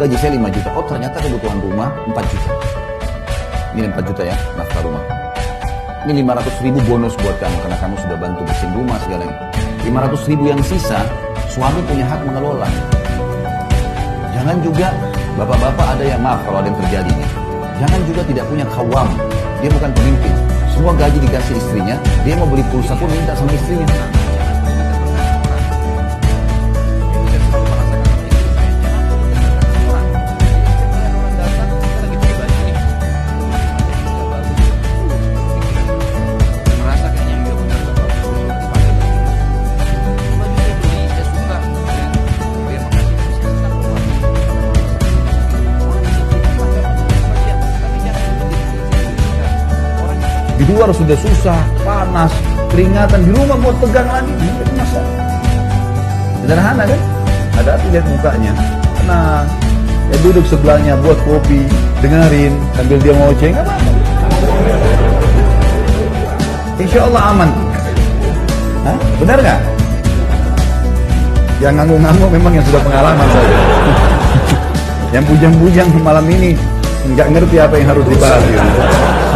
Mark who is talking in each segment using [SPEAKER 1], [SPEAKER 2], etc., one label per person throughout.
[SPEAKER 1] gaji saya 5 juta. Oh ternyata kebutuhan rumah 4 juta. Ini 4 juta ya, nafkah rumah. Ini 500 ribu bonus buat kamu, karena kamu sudah bantu bersihin rumah segalanya. 500 ribu yang sisa, suami punya hak mengelola. Jangan juga, bapak-bapak ada yang maaf kalau ada yang terjadi nih. Jangan juga tidak punya kawam. Dia bukan pemimpin. Semua gaji dikasih istrinya, dia mau beli pulsa pun minta sama istrinya. Di luar sudah susah, panas, keringatan, di rumah buat pegang lagi, itu masalah. Sederhana kan? Hadapi, lihat mukanya, tenang. Ya duduk sebelahnya, buat kopi, dengerin, sambil dia ngoceh, nggak apa-apa. Insya Allah aman. Hah? Benar nggak? Yang ngangguk-ngangguk memang yang sudah pengalaman saja. Yang bujang-bujang malam ini nggak ngerti apa yang harus dibahas.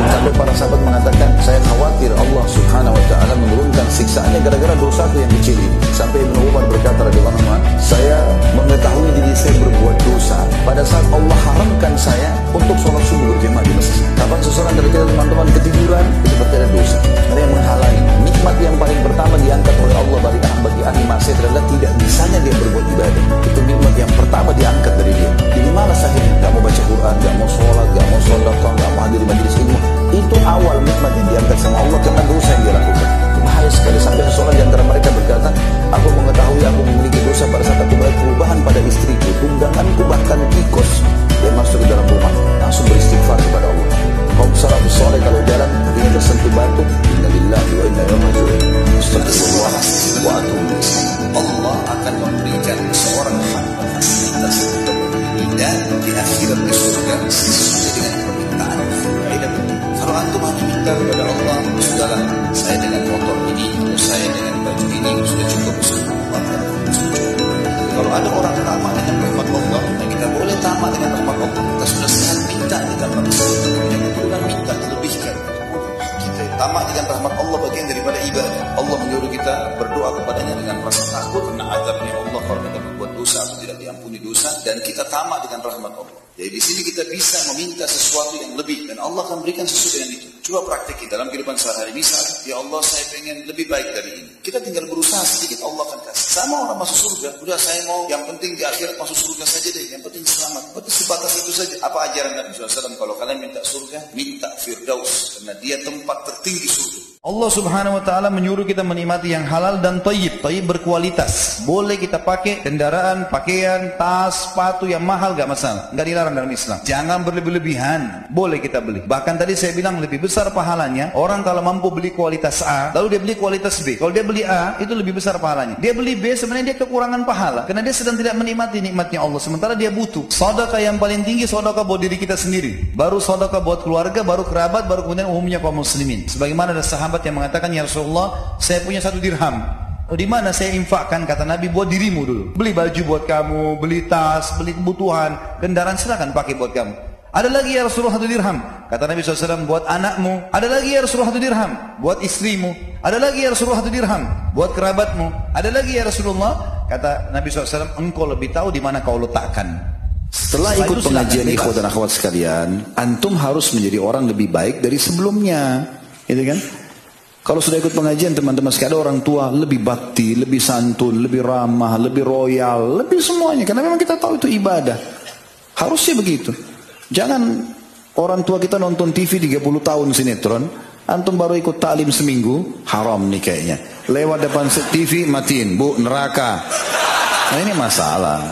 [SPEAKER 1] Sampai para sahabat mengatakan, saya khawatir Allah subhanahu wa ta'ala menurunkan siksaannya gara-gara dosa yang kecil ini. Sampai Ibnu Umar berkata radhiyallahu anhu, saya mengetahui diri saya berbuat dosa pada saat Allah haramkan saya untuk sholat subuh berjamaah di masjid. Kapan seseorang dari kita teman-teman ketiduran, itu berarti ada dosa. Ada yang menghalangi. Nikmat yang paling pertama diangkat oleh Allah bagi ahli maksiat adalah tidak bisanya dia berbuat ibadah. Itu nikmat yang pertama diangkat dari dia. Jadi malas akhirnya, gak mau baca Quran, gak mau sholat, gak mau sedekah, gak mau hadir di majelis ilmu. Itu awal nikmat yang diangkat sama Allah karena dosa yang dia lakukan. Bahaya sekali, sampai seseorang di antara mereka berkata, aku mengetahui aku memiliki dosa pada saat aku melihat perubahan pada istriku, tungganganku bahkan tikus dia masuk ke dalam rumah, langsung beristighfar kepada Allah. Kaum salafus saleh kalau jalan ketika tersentuh batu, innalillahi wa inna ilaihi raji'un, astagfirullah wa atubu ilaih. Allah akan memberikan seorang hamba fasilitas untuk dan di akhirat di surga sesuai dengan permintaan. Kalau antum hanya minta kepada Allah, sudahlah, saya dengan motor ini, saya dengan baju ini sudah cukup. Kalau ada orang tamak dengan rahmat Allah, dan kita boleh tamak dengan rahmat Allah, kita sudah sehat minta, kita bukan minta dilebihkan. Kita tamak dengan rahmat Allah bagian daripada ibadah. Allah menyuruh kita berdoa kepadanya dengan rasa takut karena azabnya Allah kalau kita berbuat dosa atau tidak diampuni dosa, dan kita tamak dengan rahmat Allah. Jadi di sini kita bisa meminta sesuatu yang lebih dan Allah akan berikan sesuatu yang itu. Coba praktekin dalam kehidupan sehari-hari. Misal, ya Allah saya pengen lebih baik dari ini. Kita tinggal berusaha sedikit, Allah akan kasih. Sama orang masuk surga, udah saya mau yang penting di akhirat masuk surga saja deh. Yang penting selamat. Berarti sebatas itu saja. Apa ajaran Nabi SAW? Kalau kalian minta surga, minta Firdaus. Karena dia tempat tertinggi surga. Allah subhanahu wa ta'ala menyuruh kita menikmati yang halal dan thayyib. Thayyib berkualitas. Boleh kita pakai kendaraan, pakaian, tas, sepatu yang mahal, gak masalah. Gak dilarang dalam Islam. Jangan berlebih-lebihan. Boleh kita beli. Bahkan tadi saya bilang lebih besar pahalanya. Orang kalau mampu beli kualitas A, lalu dia beli kualitas B. Kalau dia beli A, itu lebih besar pahalanya. Dia beli B, sebenarnya dia kekurangan pahala. Karena dia sedang tidak menikmati nikmatnya Allah. Sementara dia butuh. Sedekah yang paling tinggi, sedekah buat diri kita sendiri. Baru sedekah buat keluarga, baru kerabat, baru kemudian umumnya kaum muslimin. Sebagaimana ada sahabat yang mengatakan, ya Rasulullah, saya punya 1 dirham. Oh, di mana saya infakkan? Kata Nabi, buat dirimu dulu. Beli baju buat kamu, beli tas, beli kebutuhan, kendaraan, silakan pakai buat kamu. Ada lagi ya Rasulullah 1 dirham. Kata Nabi SAW, buat anakmu. Ada lagi ya Rasulullah 1 dirham. Buat istrimu. Ada lagi ya Rasulullah 1 dirham. Buat kerabatmu. Ada lagi ya Rasulullah. Kata Nabi SAW, engkau lebih tahu di mana kau letakkan. Setelah ikut pengajian ikhwah dan akhwat sekalian, antum harus menjadi orang lebih baik dari sebelumnya. Gitu kan? Kalau sudah ikut pengajian teman-teman sekalian, ada orang tua lebih bakti, lebih santun, lebih ramah, lebih royal, lebih semuanya. Karena memang kita tahu itu ibadah. Harusnya begitu. Jangan orang tua kita nonton TV 30 tahun sinetron, antum baru ikut taklim seminggu, haram nih kayaknya. Lewat depan TV, matiin, bu, neraka. Nah ini masalah.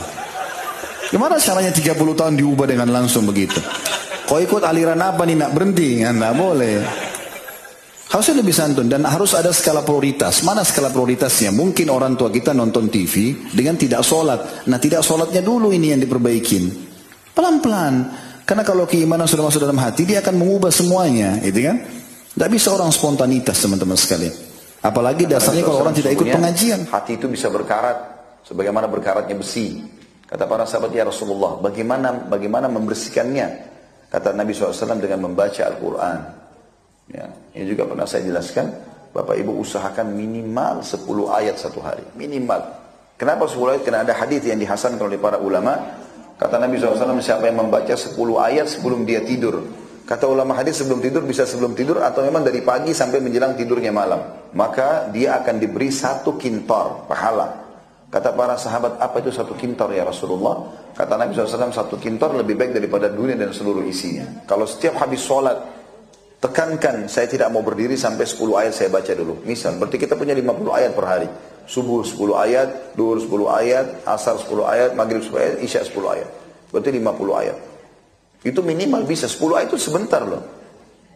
[SPEAKER 1] Gimana caranya 30 tahun diubah dengan langsung begitu? Kau ikut aliran apa nih, nak berhenti? Nggak boleh. Harusnya lebih santun dan harus ada skala prioritas. Mana skala prioritasnya? Mungkin orang tua kita nonton TV dengan tidak sholat. Nah tidak sholatnya dulu ini yang diperbaikin. Pelan-pelan. Karena kalau keimanan sudah masuk dalam hati, dia akan mengubah semuanya. Gitu kan? Tidak bisa orang spontanitas teman-teman sekalian. Apalagi dasarnya kalau orang tidak ikut pengajian. Hati itu bisa berkarat. Sebagaimana berkaratnya besi. Kata para sahabat, ya Rasulullah, bagaimana membersihkannya? Kata Nabi SAW, dengan membaca Al-Quran. Ya, ini juga pernah saya jelaskan. Bapak Ibu usahakan minimal 10 ayat satu hari. Minimal. Kenapa 10 ayat? Karena ada hadis yang dihasankan oleh para ulama. Kata Nabi SAW, siapa yang membaca 10 ayat sebelum dia tidur. Kata ulama hadis, sebelum tidur bisa sebelum tidur atau memang dari pagi sampai menjelang tidurnya malam. Maka dia akan diberi 1 kintor pahala. Kata para sahabat, apa itu 1 kintor ya Rasulullah? Kata Nabi SAW, 1 kintor lebih baik daripada dunia dan seluruh isinya. Kalau setiap habis sholat, tekankan, saya tidak mau berdiri sampai 10 ayat saya baca dulu. Misal, berarti kita punya 50 ayat per hari. Subuh 10 ayat, duhur 10 ayat, asar 10 ayat, maghrib 10 ayat, isya 10 ayat. Berarti 50 ayat. Itu minimal bisa, 10 ayat itu sebentar loh.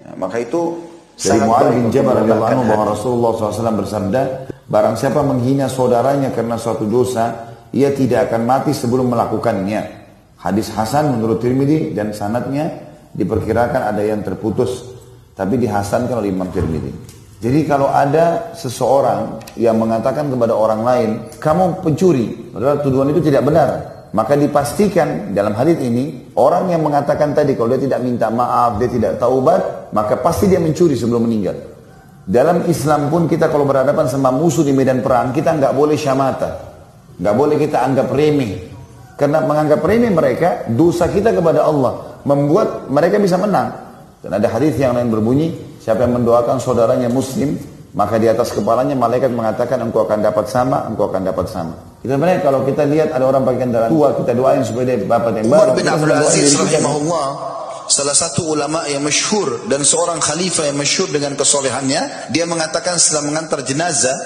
[SPEAKER 1] Ya, maka itu
[SPEAKER 2] dari Mu'adz bin Jabal radhiyallahu anhu bahwa Rasulullah SAW bersabda, barang siapa menghina saudaranya karena suatu dosa, ia tidak akan mati sebelum melakukannya. Hadis hasan menurut Tirmidzi dan sanadnya diperkirakan ada yang terputus, tapi dihasankan oleh Imam Tirmidzi. Jadi kalau ada seseorang yang mengatakan kepada orang lain, kamu pencuri, padahal tuduhan itu tidak benar, maka dipastikan dalam hadis ini, orang yang mengatakan tadi kalau dia tidak minta maaf, dia tidak taubat, maka pasti dia mencuri sebelum meninggal. Dalam Islam pun kita kalau berhadapan sama musuh di medan perang, kita nggak boleh syamata, nggak boleh kita anggap remeh. Karena menganggap remeh mereka, dosa kita kepada Allah membuat mereka bisa menang. Dan ada hadis yang lain berbunyi, siapa yang mendoakan saudaranya muslim, maka di atas kepalanya malaikat mengatakan engkau akan dapat sama, engkau akan dapat sama. Kita sebenarnya kalau kita lihat ada orang pakai kendaraan tua, kita doain supaya dia dapat yang baru.
[SPEAKER 1] Umar bin Abdul Aziz rahimahullah, salah satu ulama yang masyhur dan seorang khalifah yang masyhur dengan kesolehannya, dia mengatakan setelah mengantar jenazah,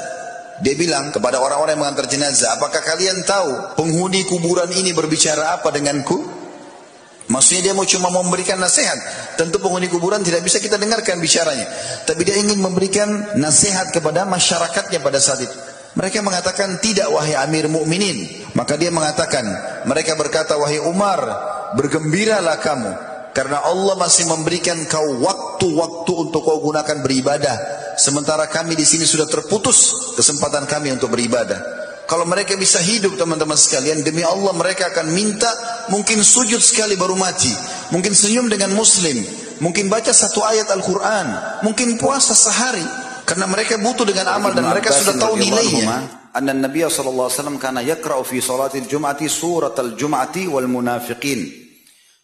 [SPEAKER 1] dia bilang kepada orang-orang yang mengantar jenazah, apakah kalian tahu penghuni kuburan ini berbicara apa denganku? Maksudnya dia cuma memberikan nasihat. Tentu penghuni kuburan tidak bisa kita dengarkan bicaranya, tapi dia ingin memberikan nasihat kepada masyarakatnya pada saat itu. Mereka mengatakan, tidak wahai Amir Mukminin. Maka dia mengatakan, mereka berkata, wahai Umar, bergembiralah kamu, karena Allah masih memberikan kau waktu-waktu untuk kau gunakan beribadah, sementara kami di sini sudah terputus kesempatan kami untuk beribadah. Kalau mereka bisa hidup teman-teman sekalian, demi Allah mereka akan minta, mungkin sujud sekali baru mati, mungkin senyum dengan muslim, mungkin baca 1 ayat Al-Quran, mungkin puasa sehari, karena mereka butuh dengan amal dan mereka sudah tahu nilainya. Anna Nabi sallallahu alaihi wasallam kana yaqra'u fi salatil jum'ati suratal jum'ati wal munafiqin.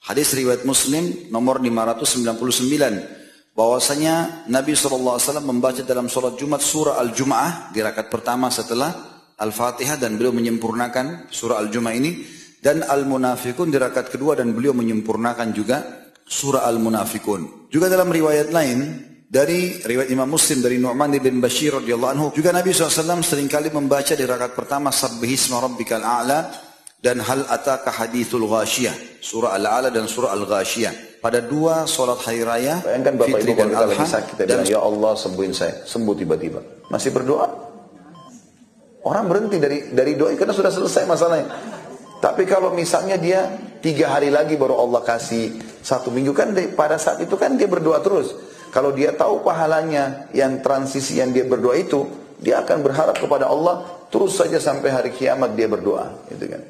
[SPEAKER 1] Hadis riwayat Muslim nomor 599. Bahwasanya Nabi sallallahu alaihi wasallam membaca dalam salat Jumat surah Al-Jum'ah di rakaat pertama setelah Al-Fatihah, dan beliau menyempurnakan surah Al-Jum'ah ini, dan Al-Munafiqun di rakaat kedua dan beliau menyempurnakan juga surah Al-Munafiqun. Juga dalam riwayat lain dari riwayat Imam Muslim dari Nu'man bin Bashir radhiyallahu anhu, juga Nabi SAW seringkali membaca di rakaat pertama Sabbihisma rabbikal a'la dan Hal ataka hadithul ghashiyah, surah Al-A'la dan surah Al-Ghashiyah. Pada 2 salat hari raya, bayangkan Bapak Ibu kalau kita lagi sakit, kita bilang, ya Allah sembuhin saya, sembuh tiba-tiba. Masih berdoa? Orang berhenti dari doa karena sudah selesai masalahnya. Tapi kalau misalnya dia 3 hari lagi baru Allah kasih 1 minggu, kan pada saat itu kan dia berdoa terus. Kalau dia tahu pahalanya yang transisi yang dia berdoa itu, dia akan berharap kepada Allah terus saja sampai hari kiamat dia berdoa, gitu kan.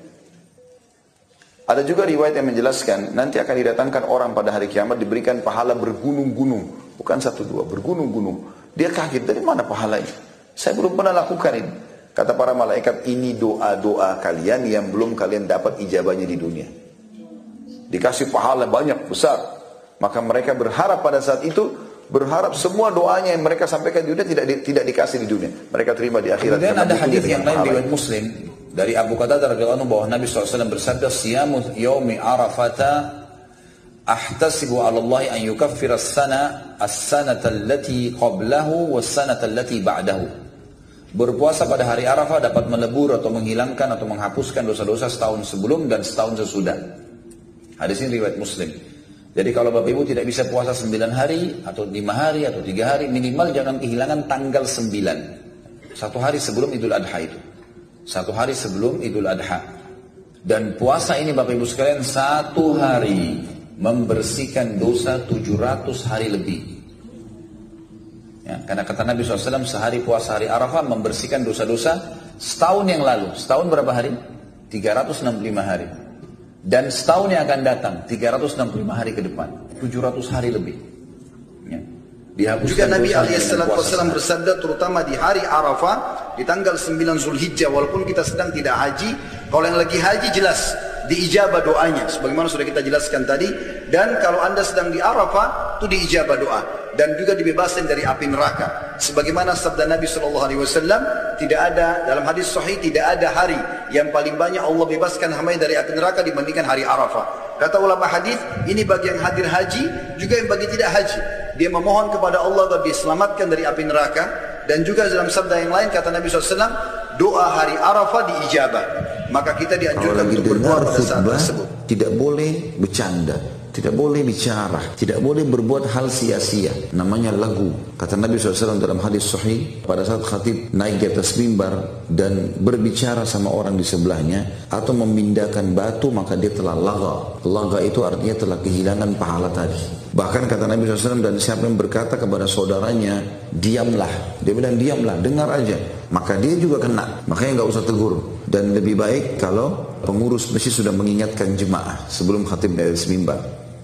[SPEAKER 1] Ada juga riwayat yang menjelaskan nanti akan didatangkan orang pada hari kiamat diberikan pahala bergunung-gunung, bukan 1 2, bergunung-gunung. Dia kaget, dari mana pahalanya? Saya belum pernah lakukan ini. Kata para malaikat, ini doa-doa kalian yang belum kalian dapat ijabahnya di dunia. Dikasih pahala banyak, besar. Maka mereka berharap pada saat itu, berharap semua doanya yang mereka sampaikan di dunia tidak dikasih di dunia. Mereka terima di akhirat.
[SPEAKER 2] Kemudian ada hadis yang lain riwayat Muslim dari Abu Qatadah radhiyallahu anhu bahwa Nabi SAW bersabda, siyamu yaumi arafata ahtasibu 'ala Allah an yukaffira as-sanata allati qablahu was-sanata allati ba'dahu. Berpuasa pada hari Arafah dapat melebur atau menghilangkan atau menghapuskan dosa-dosa setahun sebelum dan setahun sesudah. Hadis ini riwayat Muslim. Jadi kalau Bapak Ibu tidak bisa puasa 9 hari atau 5 hari atau 3 hari, minimal jangan kehilangan tanggal 9. 1 hari sebelum Idul Adha itu. 1 hari sebelum Idul Adha. Dan puasa ini Bapak Ibu sekalian 1 hari membersihkan dosa 700 hari lebih. Ya, karena kata Nabi SAW, sehari puasa hari Arafah membersihkan dosa-dosa setahun yang lalu. Setahun berapa hari?
[SPEAKER 1] 365 hari. Dan setahun yang akan datang 365 hari ke depan, 700 hari lebih. Ya. Juga Nabi SAW bersabda, terutama di hari Arafah, di tanggal 9 Zulhijjah, walaupun kita sedang tidak haji, kalau yang lagi haji jelas diijabah doanya, sebagaimana sudah kita jelaskan tadi. Dan kalau anda sedang di Arafah, itu diijabah doa. Dan juga dibebaskan dari api neraka. Sebagaimana sabda Nabi SAW, tidak ada, dalam hadis sahih, tidak ada hari yang paling banyak Allah bebaskan hamba dari api neraka dibandingkan hari Arafah. Kata ulama hadis, ini bagi yang hadir haji, juga yang bagi tidak haji. Dia memohon kepada Allah agar diselamatkan dari api neraka. Dan juga dalam sabda yang lain, kata Nabi SAW, doa hari Arafah diijabah. Maka kita dianjurkan untuk berdoa pada saat tersebut.
[SPEAKER 2] Tidak boleh bercanda, tidak boleh bicara, tidak boleh berbuat hal sia-sia. Namanya lagu. Kata Nabi SAW dalam hadis sahih, pada saat khatib naik di atas mimbar dan berbicara sama orang di sebelahnya atau memindahkan batu, maka dia telah laga. Laga itu artinya telah kehilangan pahala tadi. Bahkan kata Nabi SAW, dan siapa yang berkata kepada saudaranya, diamlah. Dia bilang diamlah, dengar aja. Maka dia juga kena. Makanya nggak usah tegur. Dan lebih baik kalau pengurus masjid sudah mengingatkan jemaah sebelum khatib dari atas mimbar.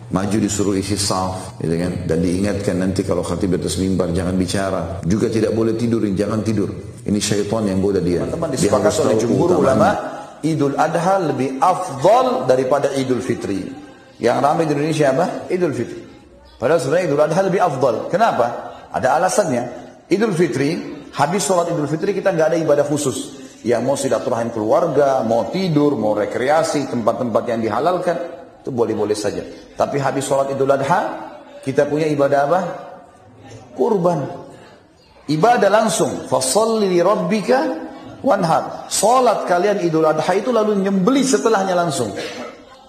[SPEAKER 2] Maju disuruh isi saf, gitu kan? Dan diingatkan nanti kalau khatib di atas mimbar jangan bicara. Juga tidak boleh tidur, jangan tidur. Ini syaitan yang goda dia.
[SPEAKER 1] Teman-teman, disepakati oleh jumhur ulama, Idul Adha lebih afdal daripada Idul Fitri. Yang ramai di Indonesia apa? Idul Fitri. Padahal sebenarnya Idul Adha lebih afdal. Kenapa? Ada alasannya. Idul Fitri, habis sholat Idul Fitri kita nggak ada ibadah khusus. Yang mau silaturahim keluarga, mau tidur, mau rekreasi, tempat-tempat yang dihalalkan, itu boleh-boleh saja. Tapi habis sholat Idul Adha, kita punya ibadah apa? Kurban. Ibadah langsung. Fasholli li rabbika wanhar. Sholat kalian Idul Adha itu lalu nyembeli setelahnya langsung.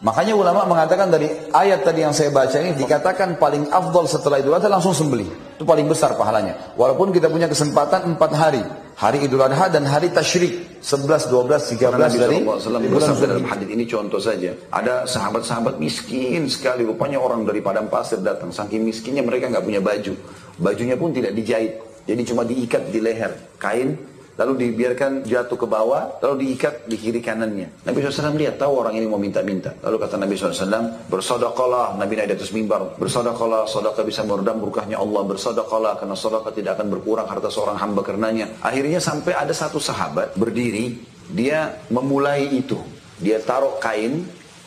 [SPEAKER 1] Makanya ulama mengatakan dari ayat tadi yang saya baca ini, dikatakan paling afdal setelah Idul Adha langsung sembelih. Itu paling besar pahalanya. Walaupun kita punya kesempatan 4 hari. Hari Idul Adha dan hari Tasyrik. 11, 12, 13 dari bulan
[SPEAKER 2] dalam hadis ini contoh saja. Ada sahabat-sahabat miskin sekali. Rupanya orang dari padang pasir datang. Saking miskinnya mereka nggak punya baju. Bajunya pun tidak dijahit. Jadi cuma diikat di leher. Kain. Lalu dibiarkan jatuh ke bawah, lalu diikat di kiri kanannya. Nabi SAW lihat, tahu orang ini mau minta-minta. Lalu kata Nabi SAW, bersedekahlah. Nabi naik di atas mimbar, bersedekahlah, sedekah bisa meredam murkahnya Allah, bersedekahlah, karena sedekah tidak akan berkurang harta seorang hamba karenanya. Akhirnya sampai ada satu sahabat berdiri, dia memulai itu. Dia taruh kain,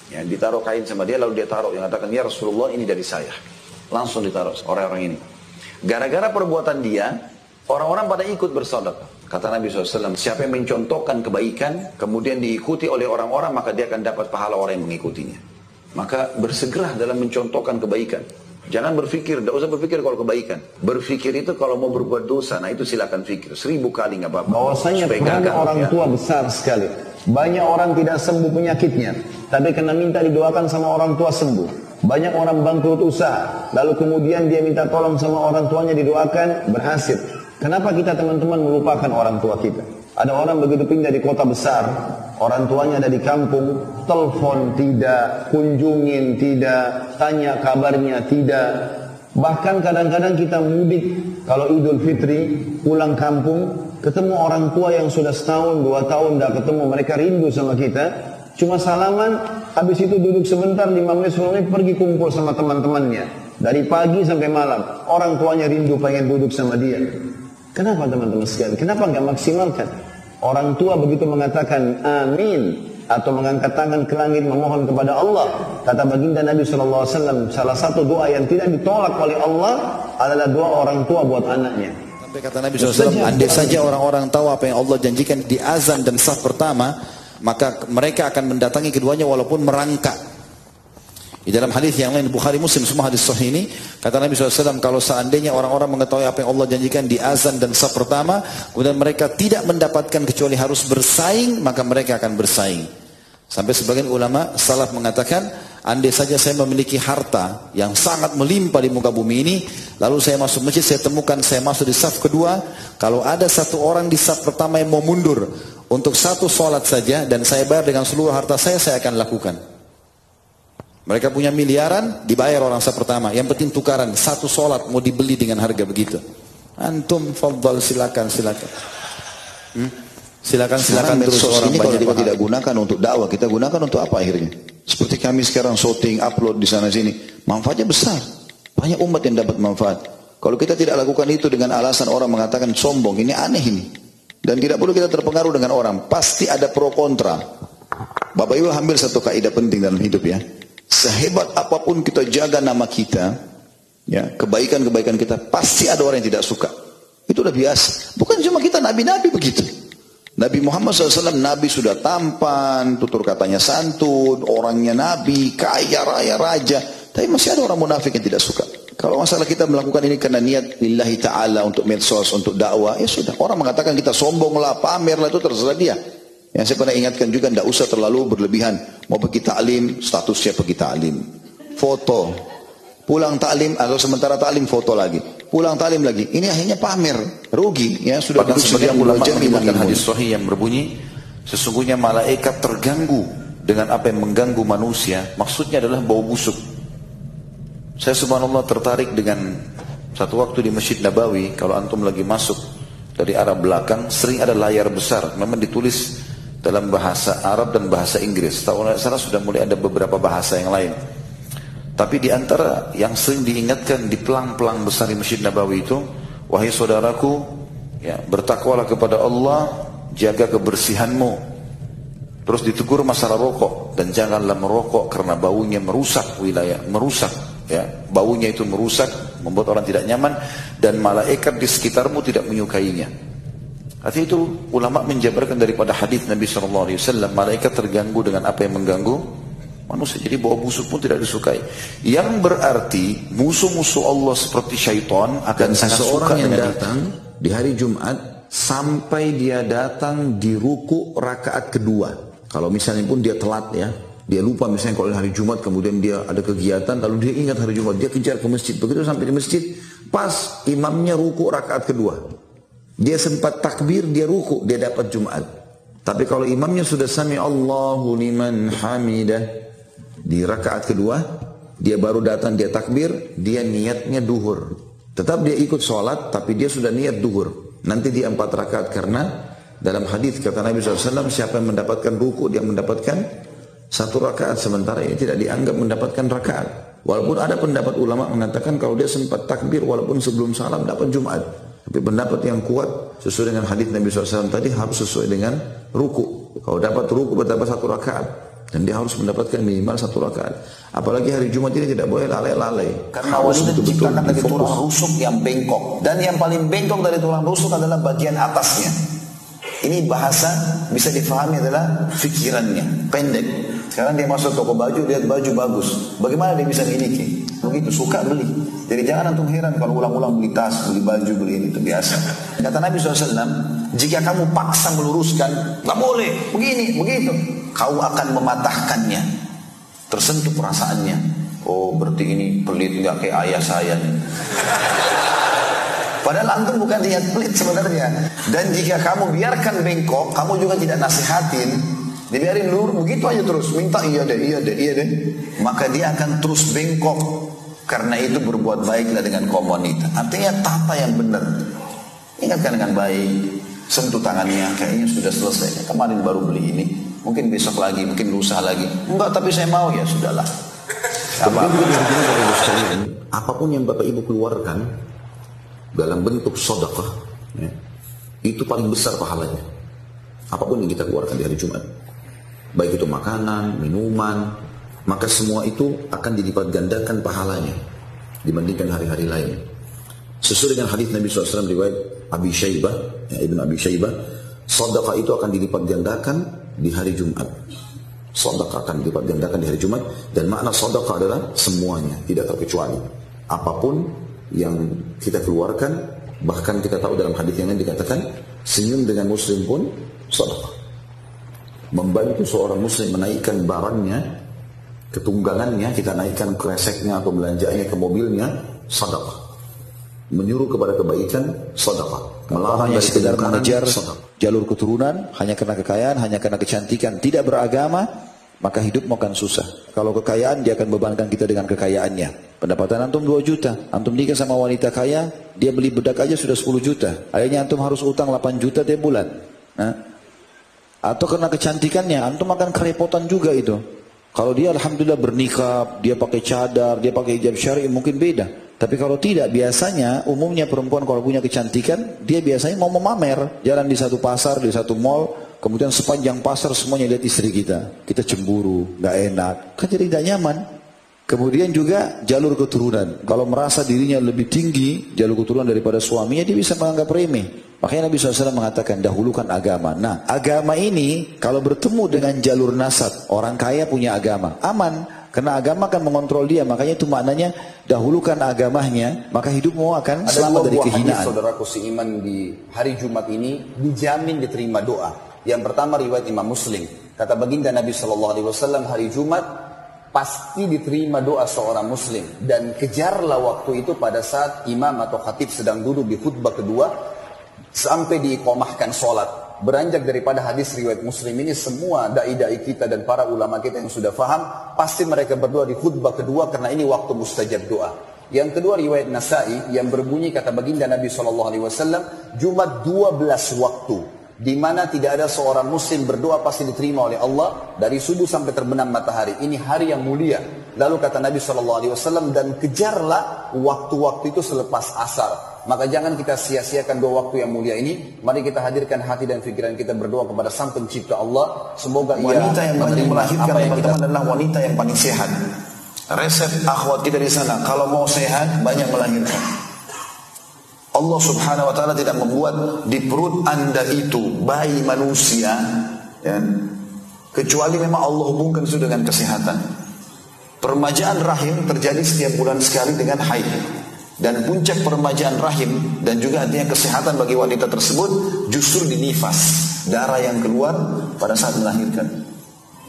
[SPEAKER 2] ya, ditaruh kain sama dia, lalu dia taruh, yang katakan, ya Rasulullah ini dari saya. Langsung ditaruh orang-orang ini. Gara-gara perbuatan dia, orang-orang pada ikut bersedekah. Kata Nabi SAW, siapa yang mencontohkan kebaikan, kemudian diikuti oleh orang-orang, maka dia akan dapat pahala orang yang mengikutinya. Maka bersegera dalam mencontohkan kebaikan. Jangan berpikir, tidak usah berpikir kalau kebaikan. Berpikir itu kalau mau berbuat dosa, nah itu silakan pikir. 1000 kali nggak apa-apa.
[SPEAKER 3] Bahwasanya peran orang tua besar sekali. Banyak orang tidak sembuh penyakitnya, tapi kena minta didoakan sama orang tua sembuh. Banyak orang bangkrut usaha, lalu kemudian dia minta tolong sama orang tuanya didoakan, berhasil. Kenapa kita teman-teman melupakan orang tua kita? Ada orang begitu pindah di kota besar, orang tuanya ada di kampung, telepon tidak, kunjungin tidak, tanya kabarnya tidak. Bahkan kadang-kadang kita mudik, kalau Idul Fitri, pulang kampung, ketemu orang tua yang sudah setahun, 2 tahun tidak ketemu, mereka rindu sama kita. Cuma salaman, habis itu duduk sebentar, 5 menit, 10 menit, pergi kumpul sama teman-temannya. Dari pagi sampai malam, orang tuanya rindu pengen duduk sama dia. Kenapa teman-teman sekalian? Kenapa nggak maksimalkan? Orang tua begitu mengatakan amin atau mengangkat tangan ke langit memohon kepada Allah. Kata baginda Nabi SAW, salah satu doa yang tidak ditolak oleh Allah adalah doa orang tua buat anaknya.
[SPEAKER 1] Sampai kata Nabi SAW, andai saja orang-orang tahu apa yang Allah janjikan di azan dan saf pertama, maka mereka akan mendatangi keduanya walaupun merangkak. Di dalam hadis yang lain Bukhari Muslim semua hadis sahih ini, kata Nabi SAW, kalau seandainya orang-orang mengetahui apa yang Allah janjikan di azan dan saf pertama, kemudian mereka tidak mendapatkan kecuali harus bersaing, maka mereka akan bersaing. Sampai sebagian ulama salaf mengatakan, andai saja saya memiliki harta yang sangat melimpah di muka bumi ini, lalu saya masuk masjid, saya temukan saya masuk di saf kedua, kalau ada satu orang di saf pertama yang mau mundur untuk satu sholat saja dan saya bayar dengan seluruh harta saya akan lakukan. Mereka punya miliaran, dibayar orang saf pertama. Yang penting tukaran, satu sholat mau dibeli dengan harga begitu. Antum fadhal, silakan. Silakan terus orang ini kalau kita tidak gunakan untuk dakwah, kita gunakan untuk apa akhirnya? Seperti kami sekarang shooting, upload di sana sini, manfaatnya besar. Banyak umat yang dapat manfaat. Kalau kita tidak lakukan itu dengan alasan orang mengatakan sombong, ini aneh ini. Dan tidak perlu kita terpengaruh dengan orang, pasti ada pro kontra. Bapak Ibu ambil satu kaidah penting dalam hidup ya. Sehebat apapun kita jaga nama kita, ya, kebaikan-kebaikan kita, pasti ada orang yang tidak suka. Itu udah biasa. Bukan cuma kita, nabi-nabi begitu. Nabi Muhammad SAW, Nabi sudah tampan, tutur katanya santun, orangnya Nabi, kaya raya raja. Tapi masih ada orang munafik yang tidak suka. Kalau masalah kita melakukan ini karena niat lillahi ta'ala untuk medsos, untuk dakwah, ya sudah. Orang mengatakan kita sombong lah, pamer lah, itu terserah dia. Yang saya pernah ingatkan juga, tidak usah terlalu berlebihan. Mau pergi ta'lim, statusnya pergi ta'lim. Foto. Pulang ta'lim, atau sementara ta'lim, foto lagi. Pulang ta'lim lagi. Ini akhirnya pamer. Rugi. Ya, sudah.
[SPEAKER 2] Bahkan sebagian ulama menyebutkan hadis sahih yang berbunyi, sesungguhnya malaikat terganggu dengan apa yang mengganggu manusia. Maksudnya adalah bau busuk. Saya subhanallah tertarik dengan satu waktu di Masjid Nabawi. Kalau antum lagi masuk dari arah belakang, sering ada layar besar. Memang ditulis dalam bahasa Arab dan bahasa Inggris. Tahu salah sudah mulai ada beberapa bahasa yang lain. Tapi di antara yang sering diingatkan di pelang-pelang besar di Masjid Nabawi itu, wahai saudaraku, ya, bertakwalah kepada Allah, jaga kebersihanmu. Terus ditegur masalah rokok, dan janganlah merokok karena baunya merusak wilayah, merusak, ya, baunya itu merusak, membuat orang tidak nyaman, dan malaikat di sekitarmu tidak menyukainya. Artinya itu ulama menjabarkan daripada hadis Nabi SAW, malaikat terganggu dengan apa yang mengganggu manusia, jadi bau busuk pun tidak disukai. Yang berarti musuh-musuh Allah seperti syaitan akan sangat suka yang
[SPEAKER 1] dengan
[SPEAKER 2] datang di hari Jumat sampai dia datang di ruku rakaat kedua. Kalau misalnya pun dia telat ya, dia lupa misalnya kalau hari Jumat kemudian dia ada kegiatan, lalu dia ingat hari Jumat, dia kejar ke masjid. Begitu sampai di masjid, pas imamnya ruku rakaat kedua, dia sempat takbir, dia ruku, dia dapat Jumat. Tapi kalau imamnya sudah sami Allahu liman hamidah di rakaat kedua, dia baru datang, dia takbir, dia niatnya duhur. Tetap dia ikut sholat, tapi dia sudah niat duhur. Nanti dia 4 rakaat, karena dalam hadis kata Nabi SAW, siapa yang mendapatkan ruku, dia mendapatkan 1 rakaat, sementara ini tidak dianggap mendapatkan rakaat. Walaupun ada pendapat ulama mengatakan kalau dia sempat takbir, walaupun sebelum salam dapat Jumat. Tapi pendapat yang kuat sesuai dengan hadis Nabi SAW tadi harus sesuai dengan ruku. Kalau dapat ruku berdapat 1 rakaat. Dan dia harus mendapatkan minimal 1 rakaat. Apalagi hari Jumat ini tidak boleh lalai-lalai.
[SPEAKER 1] Karena wanita diciptakan dari tulang rusuk yang bengkok. Dan yang paling bengkok dari tulang rusuk adalah bagian atasnya. Ini bahasa bisa difahami adalah fikirannya, pendek. Sekarang dia masuk toko baju, lihat baju bagus. Bagaimana dia bisa miliki? Begitu, suka beli. Jadi jangan antum heran kalau ulang-ulang beli tas, beli baju, beli ini, itu biasa. Kata Nabi SAW, jika kamu paksa meluruskan, gak boleh, begini, begitu, kau akan mematahkannya. Tersentuh perasaannya. Oh, berarti ini pelit, gak kayak ayah saya nih. Padahal antum bukan niat pelit sebenarnya. Dan jika kamu biarkan bengkok, kamu juga tidak nasihatin, dibiarin lurus begitu aja terus, minta iya deh, maka dia akan terus bengkok. Karena itu berbuat baiklah dengan komunitas. Artinya tata yang benar. Ingatkan dengan baik, sentuh tangannya, kayaknya sudah selesai. Kemarin baru beli ini, mungkin besok lagi, mungkin lusa lagi. Enggak, tapi saya mau, ya sudahlah.
[SPEAKER 2] Apapun yang Bapak Ibu keluarkan dalam bentuk sedekah, ya, itu paling besar pahalanya. Apapun yang kita keluarkan di hari Jumat, baik itu makanan, minuman, maka semua itu akan dilipat gandakan pahalanya dibandingkan hari-hari lain. Sesuai dengan hadis Nabi SAW riwayat Abi Syaibah, ya, Ibn Abi Syaibah, sedekah itu akan dilipat gandakan di hari Jumat. Sedekah akan dilipat gandakan di hari Jumat, dan makna sedekah adalah semuanya, tidak terkecuali. Apapun yang kita keluarkan, bahkan kita tahu dalam hadis yang lain dikatakan senyum dengan muslim pun sedekah. Membantu seorang muslim menaikkan barangnya, ketunggangannya, kita naikkan kreseknya atau belanjanya ke mobilnya, sedekah. Menyuruh kepada kebaikan, sedekah. Melarang dari
[SPEAKER 1] sekedar mengejar
[SPEAKER 2] sedekah.
[SPEAKER 1] jalur keturunan hanya karena kekayaan, hanya karena kecantikan, tidak beragama, maka hidupmu akan susah. Kalau kekayaan, dia akan bebankan kita dengan kekayaannya. Pendapatan antum 2 juta, antum nikah sama wanita kaya, dia beli bedak aja sudah 10 juta. Akhirnya antum harus utang 8 juta tiap bulan. Nah,
[SPEAKER 4] Atau karena kecantikannya, antum akan kerepotan juga itu. Kalau dia alhamdulillah bernikah, dia pakai cadar, dia pakai hijab syar'i mungkin beda. Tapi kalau tidak, biasanya umumnya perempuan kalau punya kecantikan, dia biasanya mau memamer. Jalan di satu pasar, di satu mall, kemudian sepanjang pasar semuanya lihat istri kita. Kita cemburu, gak enak, kan jadi gak nyaman. Kemudian juga jalur keturunan. Kalau merasa dirinya lebih tinggi jalur keturunan daripada suaminya, dia bisa menganggap remeh. Makanya Nabi SAW mengatakan dahulukan agama. Nah, agama ini kalau bertemu dengan jalur nasab, orang kaya punya agama, aman. Karena agama akan mengontrol dia. Makanya itu maknanya dahulukan agamanya, maka hidupmu akan selamat dari kehinaan.
[SPEAKER 1] Hadis saudaraku seiman di hari Jumat ini dijamin diterima doa. Yang pertama riwayat Imam Muslim. Kata baginda Nabi SAW, hari Jumat pasti diterima doa seorang muslim. Dan kejarlah waktu itu pada saat imam atau khatib sedang duduk di khutbah kedua sampai diiqamahkan sholat. Beranjak daripada hadis riwayat Muslim ini, semua dai-dai kita dan para ulama kita yang sudah faham, pasti mereka berdoa di khutbah kedua karena ini waktu mustajab doa. Yang kedua riwayat Nasai yang berbunyi kata baginda Nabi SAW, Jumat 12 waktu, di mana tidak ada seorang muslim berdoa pasti diterima oleh Allah dari subuh sampai terbenam matahari. Ini hari yang mulia. Lalu kata Nabi SAW, dan kejarlah waktu-waktu itu selepas asar. Maka jangan kita sia-siakan dua waktu yang mulia ini. Mari kita hadirkan hati dan pikiran kita berdoa kepada Sang Pencipta Allah. Semoga
[SPEAKER 3] wanita yang banyak melahirkan teman-teman adalah wanita yang paling sehat. Resep akhwat kita di sana, kalau mau sehat banyak melahirkan. Allah Subhanahu wa taala tidak membuat di perut Anda itu bayi manusia, ya, kecuali memang Allah hubungkan itu dengan kesehatan. Permajaan rahim terjadi setiap bulan sekali dengan haid. Dan puncak permajaan rahim dan juga artinya kesehatan bagi wanita tersebut justru di nifas, darah yang keluar pada saat melahirkan.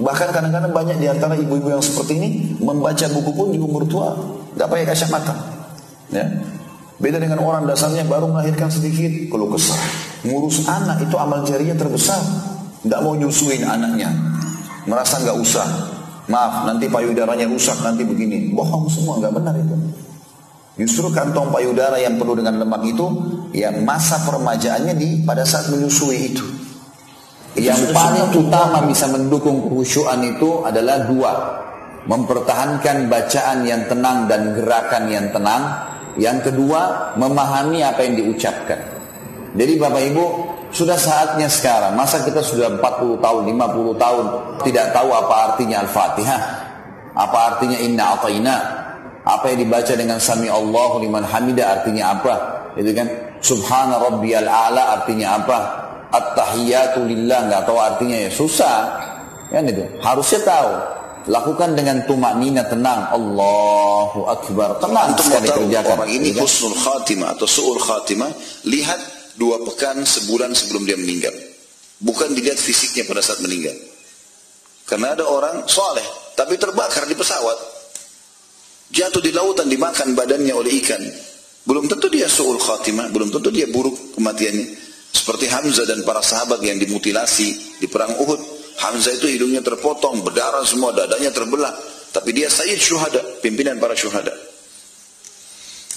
[SPEAKER 3] Bahkan kadang-kadang banyak di antara ibu-ibu yang seperti ini membaca buku pun di umur tua, nggak pakai kacamata. Ya. Beda dengan orang dasarnya baru melahirkan sedikit, keluh kesah. Ngurus anak itu amal jariah terbesar. Nggak mau nyusuin anaknya, merasa nggak usah. Maaf, nanti payudaranya rusak, nanti begini. Bohong semua, nggak benar itu. Justru kantong payudara yang penuh dengan lemak itu, yang masa permajaannya pada saat menyusui itu.
[SPEAKER 1] Yang paling utama bisa mendukung kekhusyuan itu adalah dua. Mempertahankan bacaan yang tenang dan gerakan yang tenang. Yang kedua, memahami apa yang diucapkan. Jadi Bapak Ibu, sudah saatnya sekarang. Masa kita sudah 40 tahun, 50 tahun tidak tahu apa artinya Al-Fatihah, apa artinya Inna A'tayna, apa yang dibaca dengan Sami Allahu liman hamidah artinya apa? Itu kan Subhana Rabbiyal A'la artinya apa? At-Tahiyyatu lillah, enggak tahu artinya, ya susah. Kan itu. Harusnya tahu. Lakukan dengan tumaknina, tenang. Allahu Akbar. Tenang sekali kerjakan.
[SPEAKER 5] Orang ini husnul khatimah atau su'ul khatimah, lihat 2 pekan, sebulan sebelum dia meninggal. Bukan dilihat fisiknya pada saat meninggal. Karena ada orang soleh tapi terbakar di pesawat, jatuh di lautan, dimakan badannya oleh ikan. Belum tentu dia su'ul khatimah, belum tentu dia buruk kematiannya. Seperti Hamzah dan para sahabat yang dimutilasi di perang Uhud. Hamzah itu hidungnya terpotong, berdarah semua, dadanya terbelah. Tapi dia sayyid syuhada, pimpinan para syuhada.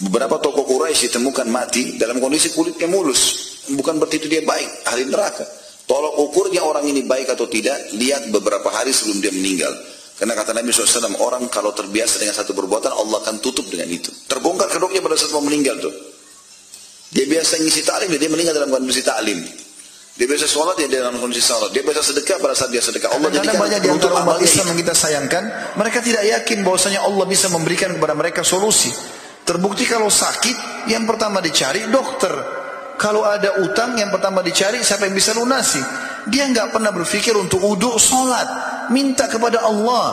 [SPEAKER 5] Beberapa tokoh Quraisy ditemukan mati dalam kondisi kulitnya mulus. Bukan berarti itu dia baik, ahli neraka. Tolok ukurnya orang ini baik atau tidak, lihat beberapa hari sebelum dia meninggal. Karena kata Nabi SAW, orang kalau terbiasa dengan satu perbuatan, Allah akan tutup dengan itu. Terbongkar kedoknya pada saat mau meninggal tuh. Dia biasa ngisi ta'lim, dia meninggal dalam kondisi ta'lim. Dia biasa sholat, dia dalam kondisi sholat. Dia biasa sedekah pada saat dia sedekah. Allah jadikan
[SPEAKER 4] banyak di antara umat Islam yang kita sayangkan, mereka tidak yakin bahwasanya Allah bisa memberikan kepada mereka solusi. Terbukti kalau sakit, yang pertama dicari dokter. Kalau ada utang, yang pertama dicari siapa yang bisa lunasi. Dia nggak pernah berpikir untuk wudu, sholat, minta kepada Allah.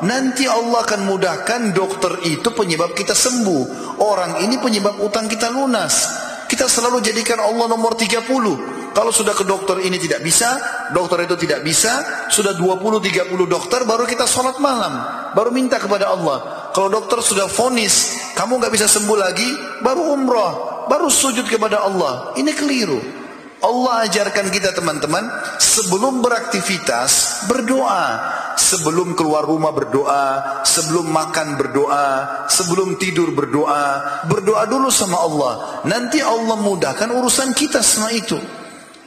[SPEAKER 4] Nanti Allah akan mudahkan. Dokter itu penyebab kita sembuh. Orang ini penyebab utang kita lunas. Kita selalu jadikan Allah nomor 30. Kalau sudah ke dokter ini tidak bisa, dokter itu tidak bisa, sudah 20-30 dokter, baru kita sholat malam, baru minta kepada Allah. Kalau dokter sudah vonis, kamu nggak bisa sembuh lagi, baru umrah, baru sujud kepada Allah. Ini keliru. Allah ajarkan kita teman-teman, sebelum beraktivitas berdoa, sebelum keluar rumah berdoa, sebelum makan berdoa, sebelum tidur berdoa, berdoa dulu sama Allah. Nanti Allah mudahkan urusan kita semua itu.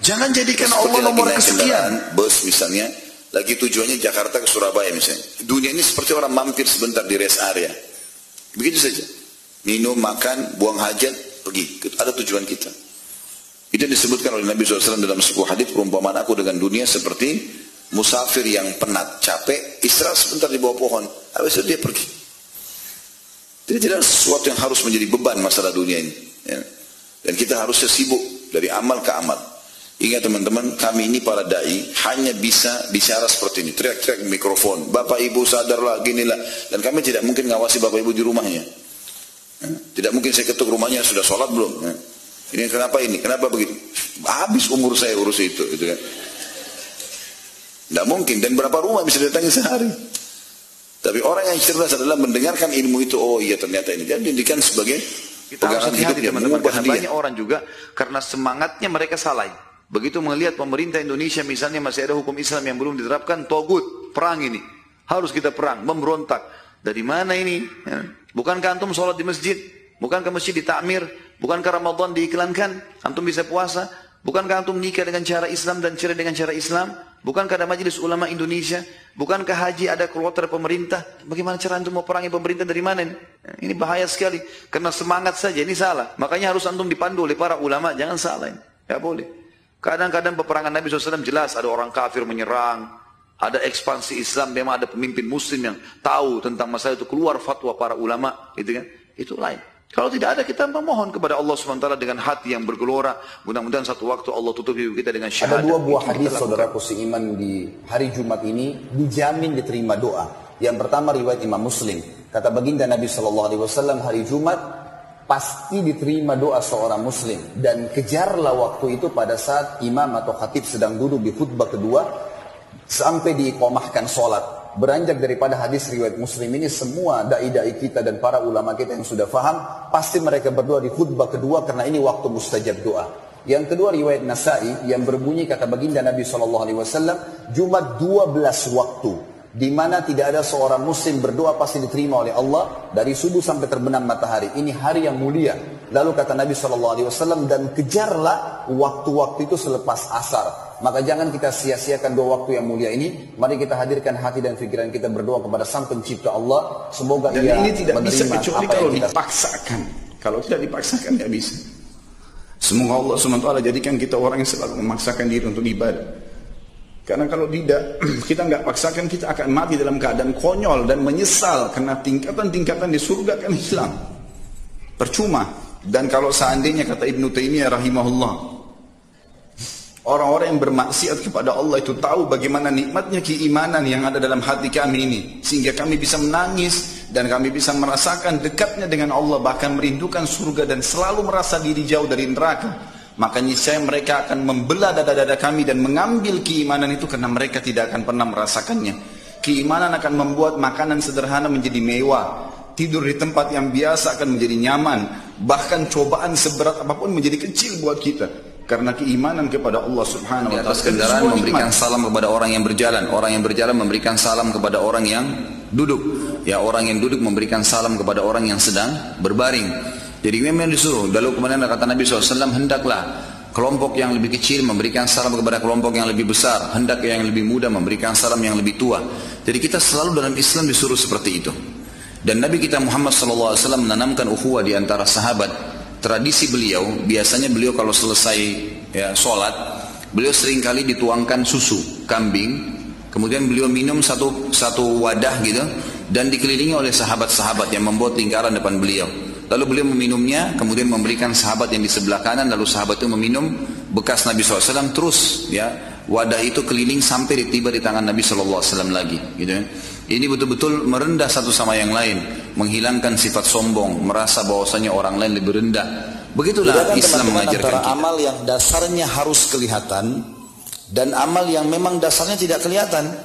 [SPEAKER 4] Jangan jadikan
[SPEAKER 5] Seperti
[SPEAKER 4] Allah nomor
[SPEAKER 5] naik
[SPEAKER 4] kesekian.
[SPEAKER 5] kendaraan, bus misalnya, lagi tujuannya Jakarta ke Surabaya misalnya. Dunia ini seperti orang mampir sebentar di rest area. Begitu saja. Minum, makan, buang hajat, pergi. Ada tujuan kita. Itu disebutkan oleh Nabi SAW dalam sebuah hadis, perumpamaan aku dengan dunia seperti musafir yang penat, capek, istirahat sebentar di bawah pohon. Habis itu dia pergi. Jadi tidak ada sesuatu yang harus menjadi beban masalah dunia ini. Ya. Dan kita harusnya sibuk dari amal ke amal. Ingat teman-teman, kami ini para da'i hanya bisa bicara seperti ini. Teriak-teriak mikrofon. Bapak ibu sadarlah, ginilah. Dan kami tidak mungkin ngawasi bapak ibu di rumahnya. Ya. Tidak mungkin saya ketuk rumahnya, sudah sholat belum? Ya. Ini kenapa ini? Kenapa begitu? Habis umur saya urus itu. Gitu kan. Tidak mungkin. Dan berapa rumah bisa datangi sehari? Tapi orang yang cerdas adalah mendengarkan ilmu itu. Oh iya ternyata ini. Dia dijadikan sebagai
[SPEAKER 4] Kita harus hati-hati teman-teman, karena
[SPEAKER 5] dia.
[SPEAKER 4] banyak orang juga karena semangatnya mereka salah. Begitu melihat pemerintah Indonesia misalnya masih ada hukum Islam yang belum diterapkan, togut, perang ini. Harus kita perang, memberontak. Dari mana ini? Ya. Bukankah antum sholat di masjid? Bukankah masjid ditakmir? Bukankah Ramadan diiklankan? Antum bisa puasa? Bukankah antum nikah dengan cara Islam dan cerai dengan cara Islam? Bukankah ada majelis ulama Indonesia? Bukankah haji ada kuota pemerintah? Bagaimana cara antum mau perangi pemerintah dari mana ini? Ini bahaya sekali. Karena semangat saja ini salah. Makanya harus antum dipandu oleh para ulama. Jangan salah ini. Tidak boleh. Kadang-kadang peperangan Nabi SAW jelas. Ada orang kafir menyerang. Ada ekspansi Islam. Memang ada pemimpin muslim yang tahu tentang masalah itu. Keluar fatwa para ulama. Gitu kan? Itu lain. Kalau tidak ada, kita memohon kepada Allah SWT dengan hati yang bergelora. Mudah-mudahan satu waktu Allah tutup hidup kita dengan syahadat.
[SPEAKER 3] Ada dua buah hadis saudaraku seiman di hari Jumat ini dijamin diterima doa. Yang pertama riwayat Imam Muslim. Kata baginda Nabi SAW, hari Jumat pasti diterima doa seorang Muslim. Dan kejarlah waktu itu pada saat imam atau khatib sedang duduk di khutbah kedua sampai diiqamahkan sholat. Beranjak daripada hadis riwayat Muslim ini, semua da'i-da'i kita dan para ulama kita yang sudah faham, pasti mereka berdoa di khutbah kedua karena ini waktu mustajab doa. Yang kedua riwayat Nasa'i yang berbunyi kata baginda Nabi SAW, Jumat 12 waktu, di mana tidak ada seorang muslim berdoa pasti diterima oleh Allah dari subuh sampai terbenam matahari. Ini hari yang mulia. Lalu kata Nabi SAW, dan kejarlah waktu-waktu itu selepas asar. Maka jangan kita sia-siakan dua waktu yang mulia ini. Mari kita hadirkan hati dan pikiran kita berdoa kepada Sang Pencipta Allah. Semoga
[SPEAKER 6] dan
[SPEAKER 3] Ia
[SPEAKER 6] ini tidak bisa
[SPEAKER 3] menerima
[SPEAKER 6] kecuali
[SPEAKER 3] apa
[SPEAKER 6] kalau
[SPEAKER 3] yang kita
[SPEAKER 6] dipaksakan. Kalau tidak dipaksakan tidak bisa. Semoga Allah SWT jadikan kita orang yang selalu memaksakan diri untuk ibadah. Karena kalau tidak, kita nggak paksakan, kita akan mati dalam keadaan konyol dan menyesal karena tingkatan-tingkatan di surga akan hilang. Percuma. Dan kalau seandainya kata Ibnu Taimiyah rahimahullah, orang-orang yang bermaksiat kepada Allah itu tahu bagaimana nikmatnya keimanan yang ada dalam hati kami ini, sehingga kami bisa menangis dan kami bisa merasakan dekatnya dengan Allah, bahkan merindukan surga dan selalu merasa diri jauh dari neraka. Maka niscaya mereka akan membelah dada-dada kami dan mengambil keimanan itu karena mereka tidak akan pernah merasakannya. Keimanan akan membuat makanan sederhana menjadi mewah, tidur di tempat yang biasa akan menjadi nyaman, bahkan cobaan seberat apapun menjadi kecil buat kita. Karena keimanan kepada Allah Subhanahu wa
[SPEAKER 4] Di atas
[SPEAKER 6] Ta'ala.
[SPEAKER 4] kendaraan memberikan salam kepada orang yang berjalan. Orang yang berjalan memberikan salam kepada orang yang duduk. Ya, orang yang duduk memberikan salam kepada orang yang sedang berbaring. Jadi memang disuruh. Lalu kemudian kata Nabi SAW, hendaklah kelompok yang lebih kecil memberikan salam kepada kelompok yang lebih besar. Hendak yang lebih muda memberikan salam yang lebih tua. Jadi kita selalu dalam Islam disuruh seperti itu. Dan Nabi kita Muhammad SAW menanamkan ukhuwah di antara sahabat. Tradisi beliau, biasanya beliau kalau selesai sholat, beliau seringkali dituangkan susu kambing, kemudian beliau minum satu wadah gitu, dan dikelilingi oleh sahabat-sahabat yang membuat lingkaran depan beliau. Lalu beliau meminumnya, kemudian memberikan sahabat yang di sebelah kanan, lalu sahabat itu meminum bekas Nabi SAW, terus wadah itu keliling sampai tiba di tangan Nabi SAW lagi, gitu. Ini betul-betul merendah satu sama yang lain, menghilangkan sifat sombong, merasa bahwasanya orang lain lebih rendah. Begitulah Islam mengajarkan kita.
[SPEAKER 1] Amal yang dasarnya harus kelihatan dan amal yang memang dasarnya tidak kelihatan.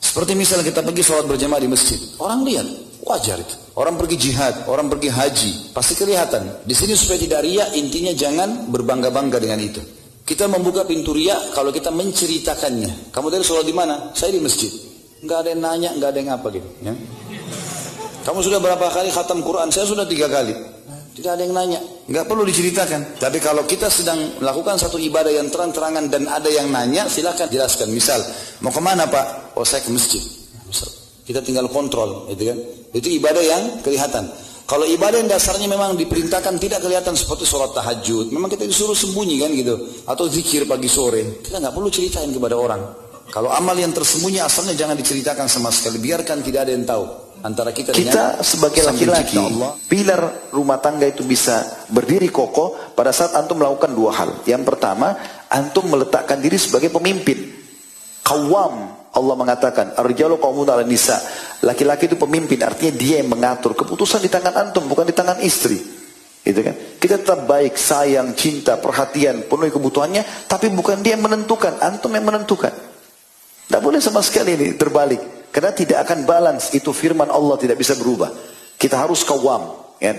[SPEAKER 1] Seperti misalnya kita pergi sholat berjamaah di masjid, orang lihat, wajar itu. Orang pergi jihad, orang pergi haji, pasti kelihatan. Di sini supaya tidak riya, intinya jangan berbangga-bangga dengan itu. Kita membuka pintu riya kalau kita menceritakannya. Kamu tadi sholat di mana? Saya di masjid. Nggak ada yang nanya, nggak ada yang apa gitu. Ya. Kamu sudah berapa kali khatam Quran? Saya sudah 3 kali.
[SPEAKER 5] Tidak ada yang nanya, nggak perlu diceritakan. Tapi kalau kita sedang melakukan satu ibadah yang terang-terangan dan ada yang nanya, silakan jelaskan. Misal, mau kemana Pak? Oh, saya ke masjid. Kita tinggal kontrol, gitu kan? Itu ibadah yang kelihatan. Kalau ibadah yang dasarnya memang diperintahkan tidak kelihatan seperti sholat tahajud, memang kita disuruh sembunyi kan gitu, atau zikir pagi sore, kita nggak perlu ceritain kepada orang. Kalau amal yang tersembunyi asalnya jangan diceritakan sama sekali, biarkan tidak ada yang tahu antara kita
[SPEAKER 4] sebagai laki-laki, pilar rumah tangga itu bisa berdiri kokoh pada saat antum melakukan dua hal. Yang pertama, antum meletakkan diri sebagai pemimpin. Qawwam, Allah mengatakan, ar-rijalu qawwamun 'alan nisa. Laki-laki itu pemimpin, artinya dia yang mengatur. Keputusan di tangan antum, bukan di tangan istri. Gitu kan? Kita tetap baik, sayang, cinta, perhatian, penuhi kebutuhannya, tapi bukan dia yang menentukan, antum yang menentukan. Tidak boleh sama sekali ini terbalik. Karena tidak akan balance, itu firman Allah tidak bisa berubah. Kita harus qawwam. Ya.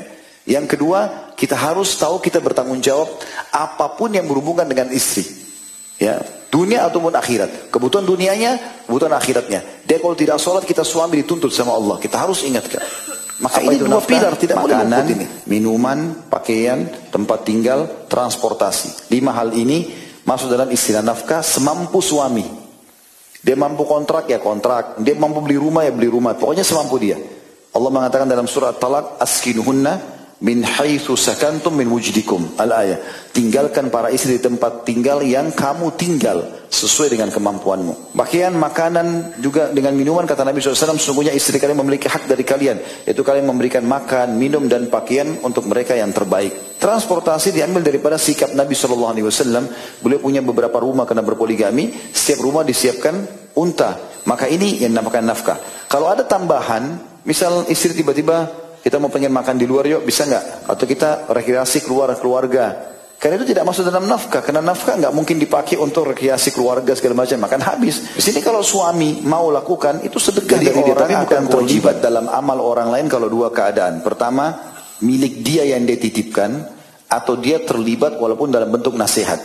[SPEAKER 4] Yang kedua, kita harus tahu kita bertanggung jawab apapun yang berhubungan dengan istri. Ya, dunia ataupun akhirat. Kebutuhan dunianya, kebutuhan akhiratnya. Dia kalau tidak sholat, kita suami dituntut sama Allah. Kita harus ingatkan. Maka ini dua pilar, tidak boleh luput ini. Minuman, pakaian, tempat tinggal, transportasi. 5 hal ini masuk dalam istilah nafkah semampu suami. Dia mampu kontrak ya kontrak, dia mampu beli rumah ya beli rumah, pokoknya semampu dia. Allah mengatakan dalam surah Talaq, askinuhunna min haitsu sakantum min wujdikum, al-ayah. Tinggalkan para istri di tempat tinggal yang kamu tinggal sesuai dengan kemampuanmu. Pakaian, makanan, juga dengan minuman, kata Nabi SAW, sesungguhnya istri kalian memiliki hak dari kalian, yaitu kalian memberikan makan, minum dan pakaian untuk mereka yang terbaik. Transportasi diambil daripada sikap Nabi SAW. Beliau punya beberapa rumah karena berpoligami, setiap rumah disiapkan unta. Maka ini yang dinamakan nafkah. Kalau ada tambahan, misal istri tiba-tiba kita mau pengen makan di luar yuk, bisa nggak? Atau kita rekreasi keluarga. Karena itu tidak masuk dalam nafkah. Karena nafkah nggak mungkin dipakai untuk rekreasi keluarga segala macam, makan habis. Di sini kalau suami mau lakukan itu sedekah dari dia, tapi bukan kewajiban dalam amal orang lain. Kalau dua keadaan, pertama milik dia yang dia titipkan, atau dia terlibat walaupun dalam bentuk nasihat.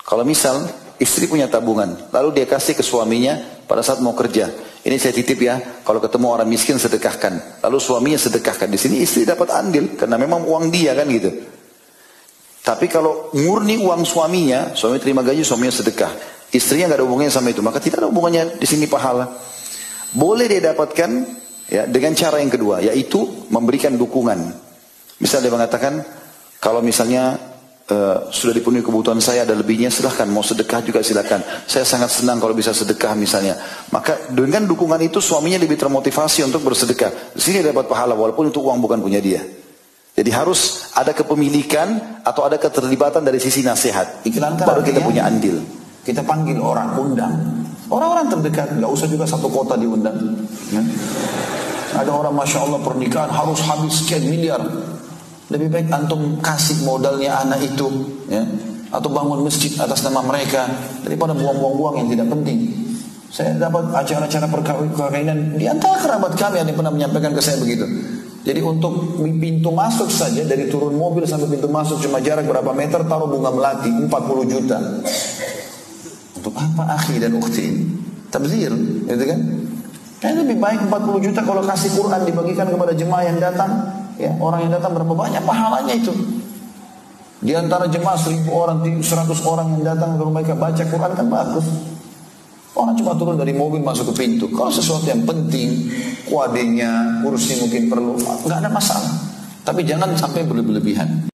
[SPEAKER 4] Kalau misal istri punya tabungan, lalu dia kasih ke suaminya pada saat mau kerja. Ini saya titip ya, kalau ketemu orang miskin sedekahkan. Lalu suaminya sedekahkan. Di sini istri dapat andil karena memang uang dia kan gitu. Tapi kalau murni uang suaminya, suami terima gaji, suaminya sedekah. Istrinya nggak ada hubungannya sama itu, maka tidak ada hubungannya di sini pahala. Boleh dia dapatkan ya dengan cara yang kedua, yaitu memberikan dukungan. Misal dia mengatakan, kalau misalnya sudah dipenuhi kebutuhan saya, ada lebihnya, silahkan, mau sedekah juga silahkan. Saya sangat senang kalau bisa sedekah misalnya. Maka dengan dukungan itu suaminya lebih termotivasi untuk bersedekah. Di sini dapat pahala walaupun itu uang bukan punya dia. Jadi harus ada kepemilikan atau ada keterlibatan dari sisi nasihat.
[SPEAKER 2] Iklankan
[SPEAKER 4] baru kita punya andil.
[SPEAKER 2] Kita panggil orang, undang. Orang-orang terdekat, nggak usah juga satu kota diundang. Ya. Ada orang Masya Allah pernikahan harus habis sekian miliar. Lebih baik antum kasih modalnya anak itu, ya, atau bangun masjid atas nama mereka daripada buang-buang uang yang tidak penting. Saya dapat acara-acara perkawinan di antara kerabat kami yang pernah menyampaikan ke saya begitu. Jadi untuk pintu masuk saja, dari turun mobil sampai pintu masuk cuma jarak berapa meter, taruh bunga melati 40 juta. Untuk apa akhi dan ukhti? Tabzir, gitu kan? Lebih baik 40 juta kalau kasih Quran dibagikan kepada jemaah yang datang. Ya, orang yang datang berapa banyak pahalanya itu. Di antara jemaah 1000 orang, 100 orang yang datang ke rumah mereka baca Quran kan bagus. Orang cuma turun dari mobil masuk ke pintu. Kalau sesuatu yang penting, kuadenya, kursi mungkin perlu, nggak ada masalah. Tapi jangan sampai berlebihan.